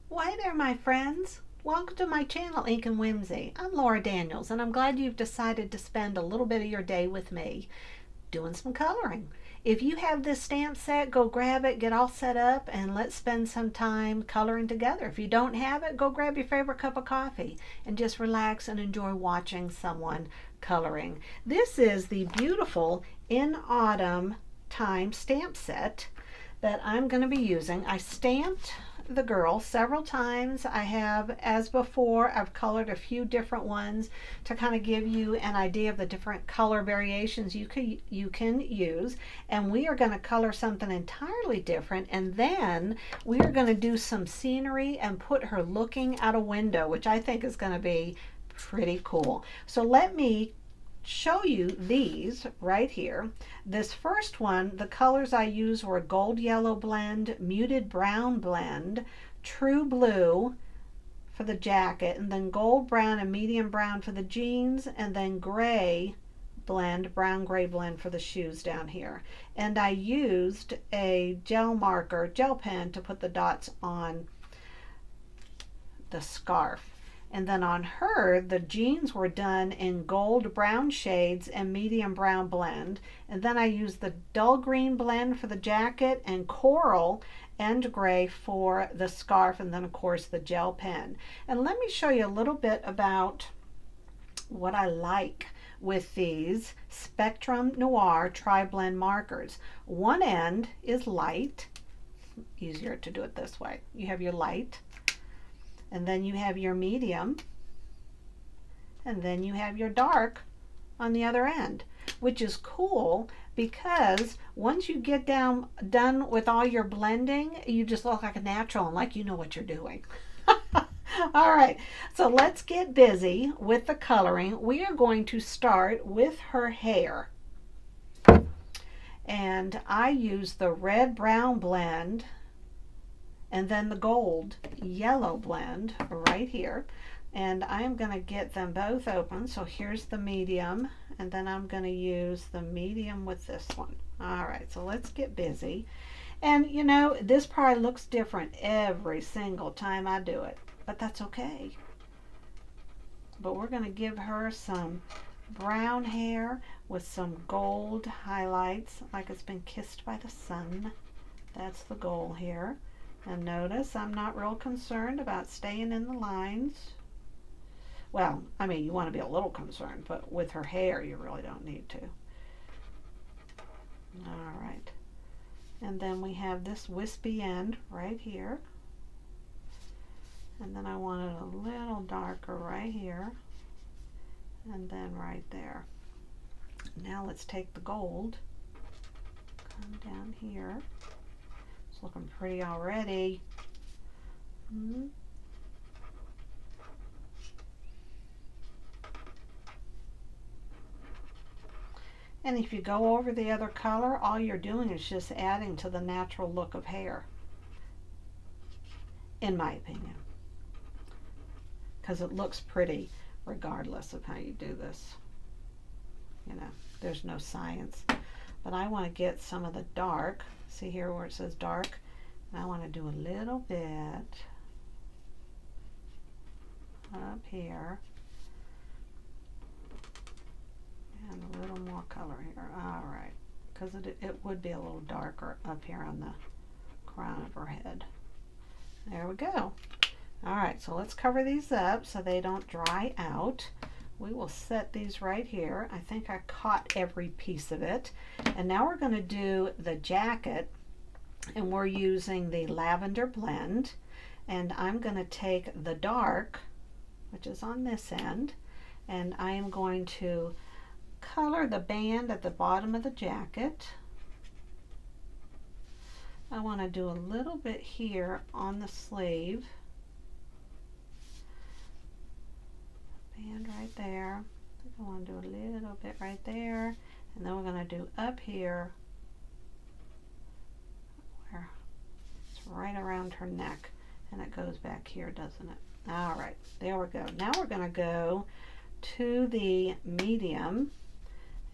Well, hey there, my friends. Welcome to my channel, InknWhimsy. I'm Laura Daniels, and I'm glad you've decided to spend a little bit of your day with me doing some coloring. If you have this stamp set, go grab it, get all set up, and let's spend some time coloring together. If you don't have it, go grab your favorite cup of coffee and just relax and enjoy watching someone coloring. This is the beautiful In Autumn Time stamp set that I'm going to be using. I stamped the girl several times. I have, as before, I've colored a few different ones to kind of give you an idea of the different color variations you can use. And we are going to color something entirely different, and then we are going to do some scenery and put her looking out a window, which I think is going to be pretty cool. So let me show you these right here. This first one, the colors I used were gold yellow blend, muted brown blend, true blue for the jacket, and then gold brown and medium brown for the jeans, and then gray blend, brown gray blend for the shoes down here. And I used a gel pen to put the dots on the scarf. And then on her, the jeans were done in gold brown shades and medium brown blend. And then I used the dull green blend for the jacket and coral and gray for the scarf, and then of course the gel pen. And let me show you a little bit about what I like with these Spectrum Noir tri-blend markers. One end is light, easier to do it this way. You have your light, and then you have your medium, and then you have your dark on the other end, which is cool because once you get done with all your blending, you just look like a natural and like you know what you're doing. All right, so let's get busy with the coloring. We are going to start with her hair, and I use the red brown blend and then the gold yellow blend right here, and I'm going to get them both open. So here's the medium, and then I'm going to use the medium with this one. All right, so let's get busy. And you know, this probably looks different every single time I do it, but that's okay. But we're going to give her some brown hair with some gold highlights, like it's been kissed by the sun. That's the goal here. And notice I'm not real concerned about staying in the lines. Well, I mean, you want to be a little concerned, but with her hair, you really don't need to. All right. And then we have this wispy end right here. And then I want it a little darker right here. And then right there. Now let's take the gold, come down here. It's looking pretty already. And if you go over the other color, all you're doing is just adding to the natural look of hair, in my opinion, because it looks pretty regardless of how you do this. You know, there's no science. But I want to get some of the dark. See here where it says dark? And I want to do a little bit up here. And a little more color here. All right. Because it would be a little darker up here on the crown of her head. There we go. All right, so let's cover these up so they don't dry out. We will set these right here. I think I caught every piece of it. And now we're going to do the jacket, and we're using the lavender blend. And I'm going to take the dark, which is on this end, and I am going to color the band at the bottom of the jacket. I want to do a little bit here on the sleeve. Band right there. I think I want to do a little bit right there, and then we're going to do up here where it's right around her neck, and it goes back here, doesn't it? All right, there we go. Now we're going to go to the medium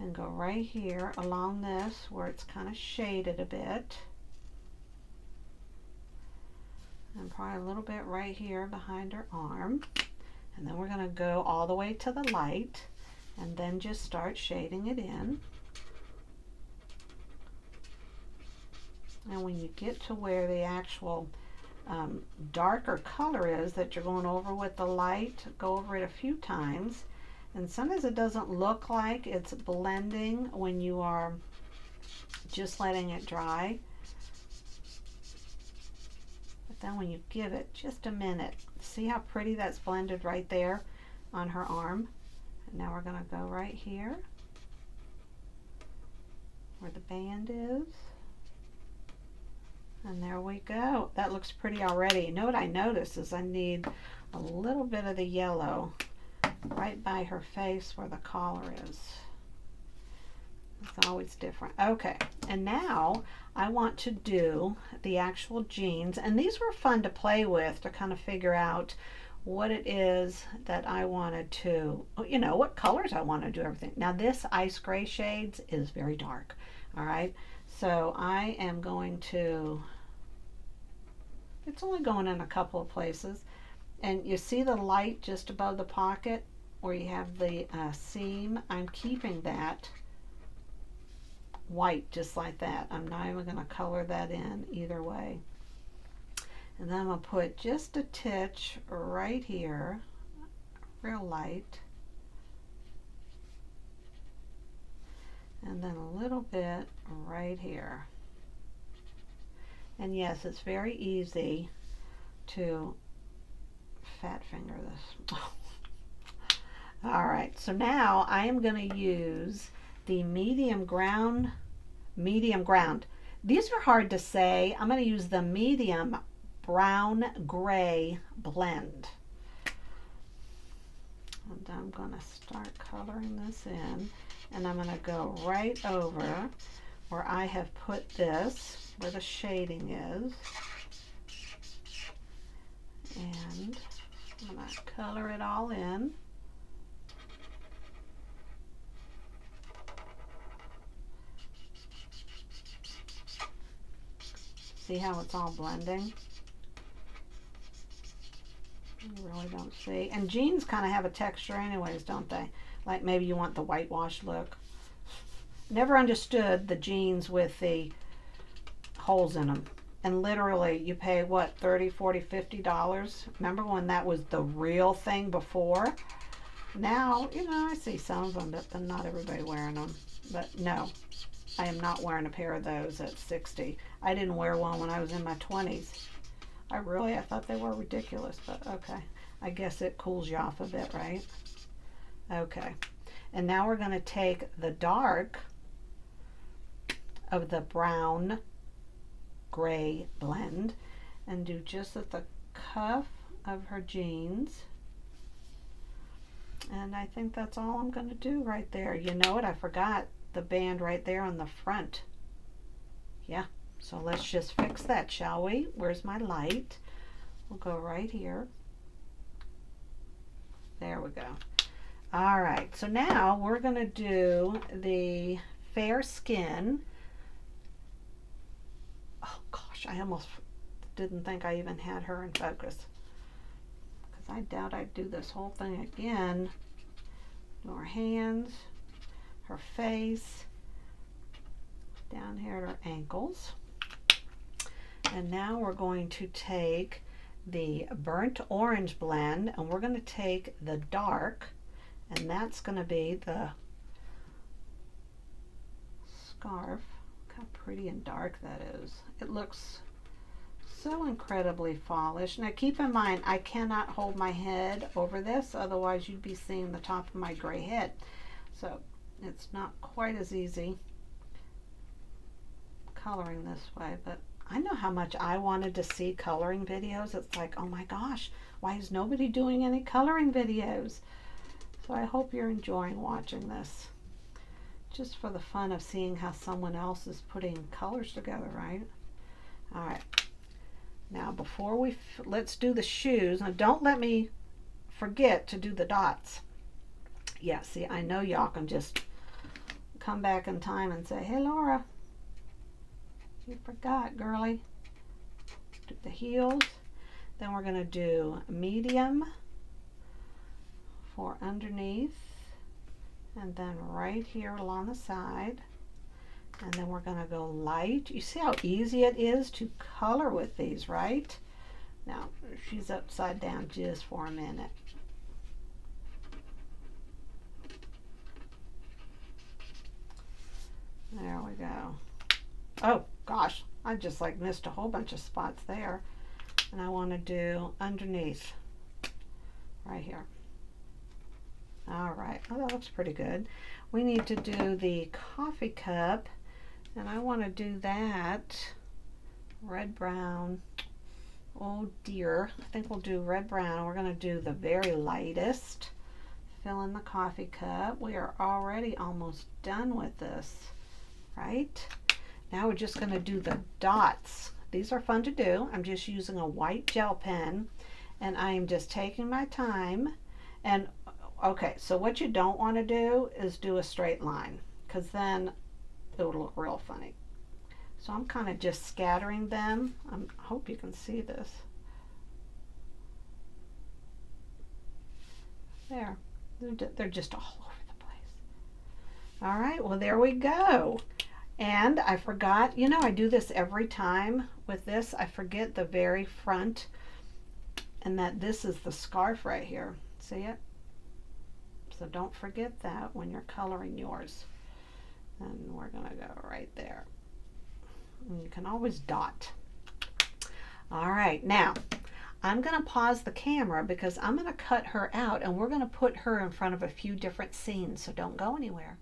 and go right here along this where it's kind of shaded a bit. and probably a little bit right here behind her arm. And then we're going to go all the way to the light and then just start shading it in. And when you get to where the actual darker color is that you're going over with the light, go over it a few times. And sometimes it doesn't look like it's blending when you are just letting it dry. But then when you give it just a minute, see how pretty that's blended right there on her arm? And now we're going to go right here where the band is. And there we go. That looks pretty already. You know what I noticed is I need a little bit of the yellow right by her face where the collar is. It's always different. Okay, and now I want to do the actual jeans. And these were fun to play with to kind of figure out what it is that I wanted to, you know, what colors I want to do everything. Now this ice gray shades is very dark. All right. So I am going to, it's only going in a couple of places. And you see the light just above the pocket where you have the seam? I'm keeping that white just like that. I'm not even going to color that in either way. And then I'm going to put just a titch right here, real light. And then a little bit right here. And yes, it's very easy to fat finger this. All right, so now I am going to use the medium ground. These are hard to say. I'm going to use the medium brown gray blend. And I'm going to start coloring this in. And I'm going to go right over where I have put this, where the shading is. And I'm going to color it all in. See how it's all blending? You really don't see. And jeans kind of have a texture anyways, don't they? Like maybe you want the whitewash look. Never understood the jeans with the holes in them. And literally you pay what, $30, $40, $50? Remember when that was the real thing before? Now, you know, I see some of them, but not everybody wearing them. But no, I am not wearing a pair of those at 60. I didn't wear one when I was in my 20s. I thought they were ridiculous, but okay. I guess it cools you off a bit, right? Okay. And now we're going to take the dark of the brown gray blend and do just at the cuff of her jeans. And I think that's all I'm going to do right there. You know what? I forgot the band right there on the front. Yeah. So let's just fix that, shall we? Where's my light? We'll go right here. There we go. All right. So now we're going to do the fair skin. Oh gosh, I almost didn't think I even had her in focus. Because I doubt I'd do this whole thing again. Do her hands, her face, down here at her ankles. And now we're going to take the burnt orange blend and we're going to take the dark, and that's going to be the scarf. Look how pretty and dark that is. It looks so incredibly fallish. Now keep in mind, I cannot hold my head over this, otherwise you'd be seeing the top of my gray head. So it's not quite as easy coloring this way, but I know how much I wanted to see coloring videos. It's like, oh my gosh, why is nobody doing any coloring videos? So I hope you're enjoying watching this. Just for the fun of seeing how someone else is putting colors together, right? All right. Now before let's do the shoes. Now don't let me forget to do the dots. Yeah, see, I know y'all can just come back in time and say, hey Laura, you forgot, girly. Do the heels. Then we're going to do medium for underneath, and then right here along the side. And then we're going to go light. You see how easy it is to color with these, right? Now, she's upside down just for a minute. There we go. Oh, gosh, I just like missed a whole bunch of spots there. And I want to do underneath right here. All right, oh, that looks pretty good. We need to do the coffee cup, and I want to do that red brown. Oh dear, I think we'll do red brown. We're going to do the very lightest. Fill in the coffee cup. We are already almost done with this, right? Now we're just going to do the dots. These are fun to do. I'm just using a white gel pen, and I am just taking my time. And okay, so what you don't want to do is do a straight line, because then it would look real funny. So I'm kind of just scattering them. I hope you can see this. There, they're just all over the place. All right, well, there we go. And I forgot, you know, I do this every time with this. I forget the very front, and that this is the scarf right here. See it? So don't forget that when you're coloring yours. And we're going to go right there. And you can always dot. All right, now I'm going to pause the camera because I'm going to cut her out, and we're going to put her in front of a few different scenes, so don't go anywhere.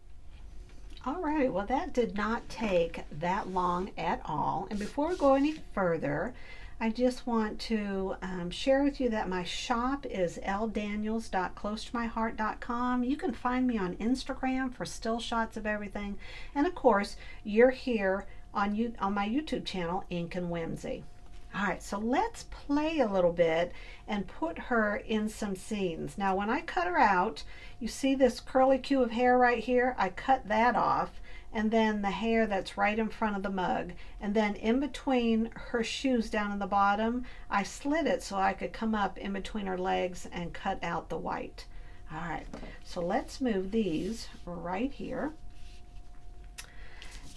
All right, well, that did not take that long at all. And before we go any further, I just want to share with you that my shop is ldaniels.closetomyheart.com. You can find me on Instagram for still shots of everything. And of course, you're here on my YouTube channel, InknWhimsy. All right, so let's play a little bit and put her in some scenes. Now, when I cut her out, you see this curly cue of hair right here? I cut that off, and then the hair that's right in front of the mug. And then in between her shoes down in the bottom, I slid it so I could come up in between her legs and cut out the white. All right, so let's move these right here.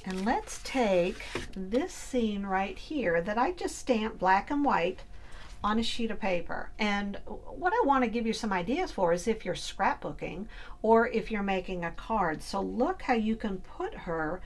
And let's take this scene right here that I just stamped black and white on a sheet of paper. And what I want to give you some ideas for is if you're scrapbooking or if you're making a card. So look how you can put her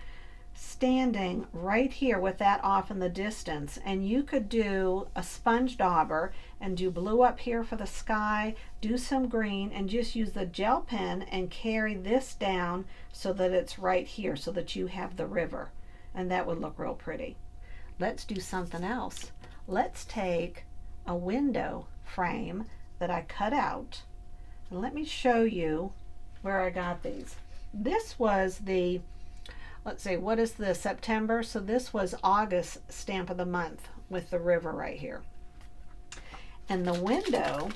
standing right here with that off in the distance, and you could do a sponge dauber and do blue up here for the sky, do some green, and just use the gel pen and carry this down so that it's right here so that you have the river, and that would look real pretty. Let's do something else. Let's take a window frame that I cut out, and let me show you where I got these. This was the, let's see, what is the September? So this was August stamp of the month with the river right here. And the window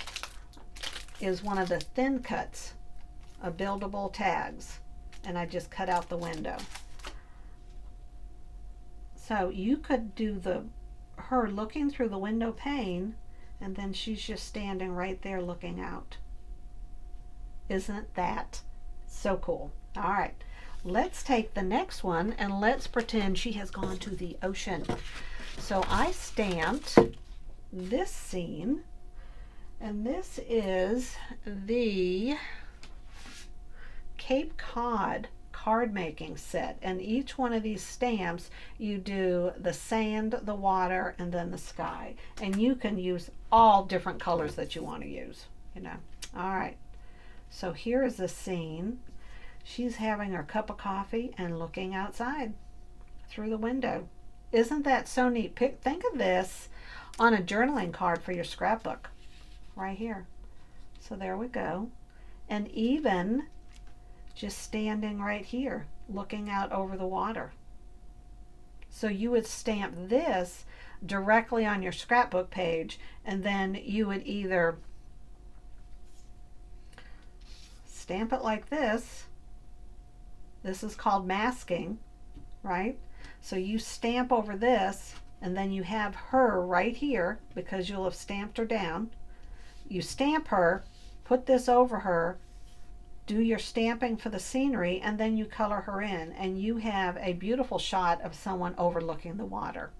is one of the thin cuts of buildable tags. And I just cut out the window. So you could do her looking through the window pane, and then she's just standing right there looking out. Isn't that so cool? All right. Let's take the next one and let's pretend she has gone to the ocean. So I stamped this scene, and this is the Cape Cod card making set, and each one of these stamps you do the sand, the water, and then the sky, and you can use all different colors that you want to use, you know. All right, so here is the scene. She's having her cup of coffee and looking outside through the window. Isn't that so neat? Think of this on a journaling card for your scrapbook right here. So there we go. And even just standing right here looking out over the water. So you would stamp this directly on your scrapbook page, and then you would either stamp it like this. This is called masking, right? So you stamp over this and then you have her right here because you'll have stamped her down. You stamp her, put this over her, do your stamping for the scenery, and then you color her in, and you have a beautiful shot of someone overlooking the water.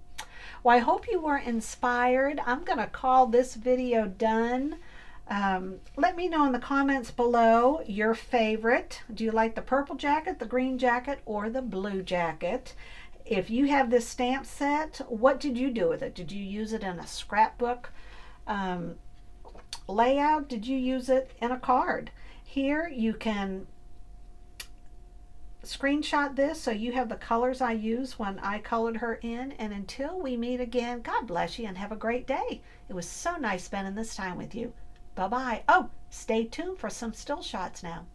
Well, I hope you were inspired. I'm going to call this video done. Let me know in the comments below your favorite. Do you like the purple jacket, the green jacket, or the blue jacket? If you have this stamp set, what did you do with it? Did you use it in a scrapbook layout? Did you use it in a card? Here you can screenshot this so you have the colors I used when I colored her in. And until we meet again, God bless you and have a great day. It was so nice spending this time with you. Bye-bye. Oh, stay tuned for some still shots now.